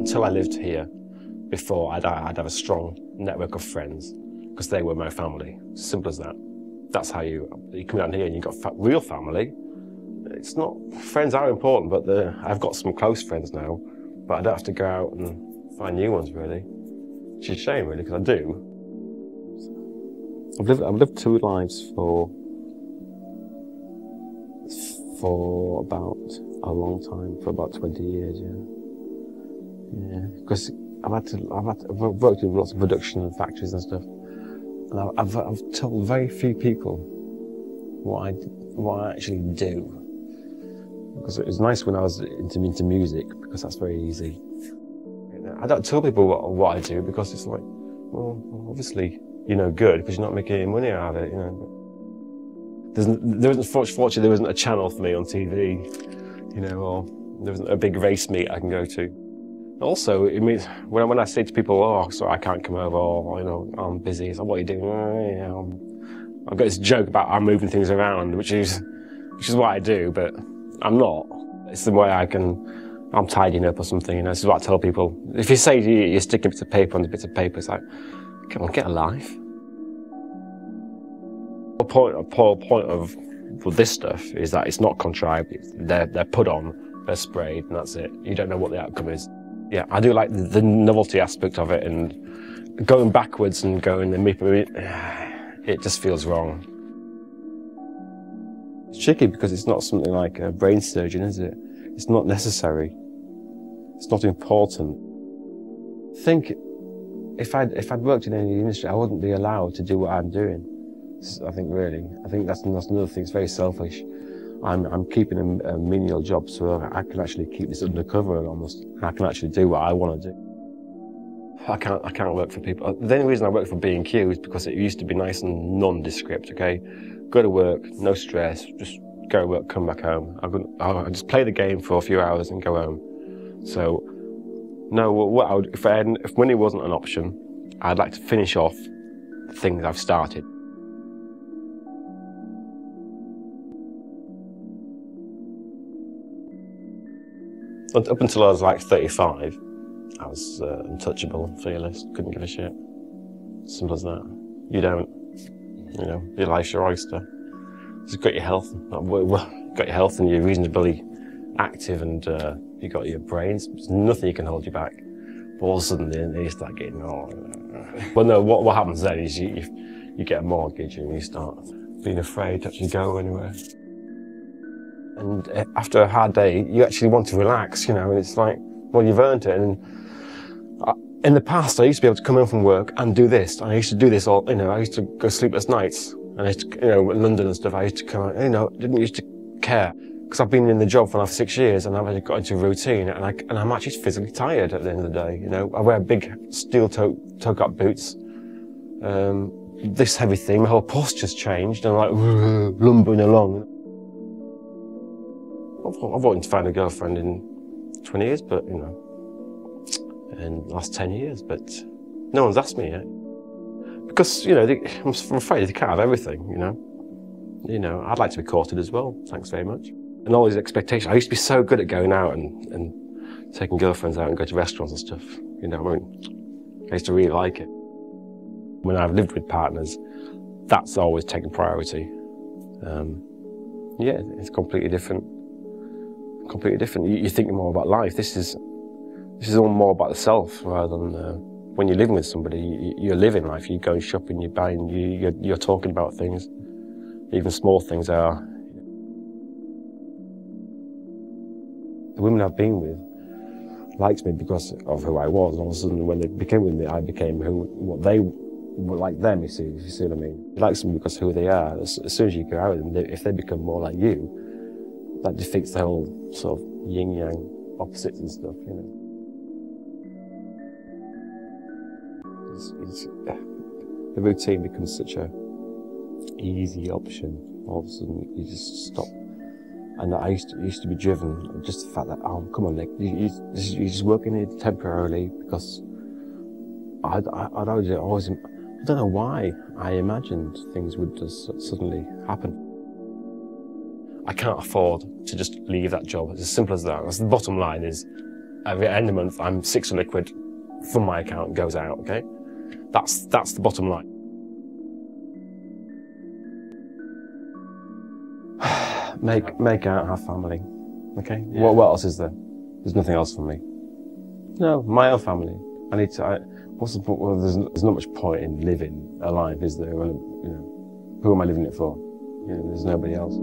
Until I lived here, before I'd have a strong network of friends, because they were my family. Simple as that. That's how you come down here and you've got real family. It's not, friends are important, but I've got some close friends now, but I don't have to go out and find new ones really. Which is a shame really, because I do. I've lived two lives for about a long time, for about 20 years, yeah. Because I've worked in lots of production factories and stuff, and I've told very few people what I actually do. Because it was nice when I was into music, because that's very easy. I don't tell people what I do, because it's like, well, obviously you're no good because you're not making any money out of it, you know. Fortunately, there isn't a channel for me on TV, you know, or there isn't a big race meet I can go to. Also, it means when I say to people, oh, sorry, I can't come over, or, you know, I'm busy, it's like, what are you doing? Oh, yeah, I've got this joke about I'm moving things around, which is what I do, but I'm not. It's the way I'm tidying up or something, you know. This is what I tell people. If you say you're sticking bits of paper on the bits of paper, it's like, come on, get a life. The point of this stuff is that it's not contrived. They're put on, they're sprayed, and that's it. You don't know what the outcome is. Yeah, I do like the novelty aspect of it, and going backwards and going and it just feels wrong. It's tricky because it's not something like a brain surgeon, is it? It's not necessary. It's not important. I think if I'd worked in any industry, I wouldn't be allowed to do what I'm doing. I think that's another thing. It's very selfish. I'm keeping a menial job so I can actually keep this undercover almost, and I can actually do what I want to do. I can't work for people. The only reason I work for B&Q is because it used to be nice and nondescript. Okay, go to work, no stress, just go to work, come back home. I'll just play the game for a few hours and go home. So, no, if money wasn't an option, I'd like to finish off the things I've started. Up until I was like 35, I was untouchable, fearless, couldn't give a shit. Simple as that. You don't, you know, your life's your oyster. You've got your health, and you're reasonably active, and you've got your brains. There's nothing you can hold you back. But all of a sudden, you start getting, well, no, what happens then is you get a mortgage and you start being afraid to actually go anywhere. And after a hard day, you actually want to relax, you know, and it's like, well, you've earned it. And in the past, I used to be able to come home from work and do this. And I used to do this all, you know, I used to go sleepless nights. And I used to, you know, in London and stuff, I used to come out, you know, didn't used to care. Because I've been in the job for now 6 years, and I've got into a routine, and I'm actually physically tired at the end of the day, you know. I wear big steel toe-cap boots. This heavy thing, my whole posture's changed, and I'm like, lumbering along. I've wanted to find a girlfriend in 20 years, but, you know, in the last 10 years, but no one's asked me yet. Because, you know, I'm afraid they can't have everything, you know. You know, I'd like to be courted as well, thanks very much. And all these expectations. I used to be so good at going out and taking girlfriends out and go to restaurants and stuff, you know, I mean, I used to really like it. When I've lived with partners, that's always taken priority. Yeah, it's completely different. Completely different. You think more about life. This is all more about the self rather than when you're living with somebody. You're living life. You're going shopping. You're buying. You're talking about things. Even small things are. The women I've been with liked me because of who I was. And all of a sudden, when they became with me, I became what they were like them. You see what I mean? You like someone because of who they are. As soon as you go out with them, if they become more like you, that defeats the whole sort of yin-yang opposites and stuff, you know. The routine becomes such a easy option. All of a sudden, you just stop. And I used to be driven, just the fact that, oh, come on, Nick, you're just working here temporarily, because I'd always, I don't know why, I imagined things would just suddenly happen. I can't afford to just leave that job. It's as simple as that. That's the bottom line is, At the end of the month, I'm 600 quid from my account goes out, okay? That's the bottom line. Make out, have family, okay? Yeah. What else is there? There's nothing else for me. No, my own family. I need to, what's the point? Well, there's not much point in living a life, is there? When, you know, who am I living it for? You know, there's nobody else.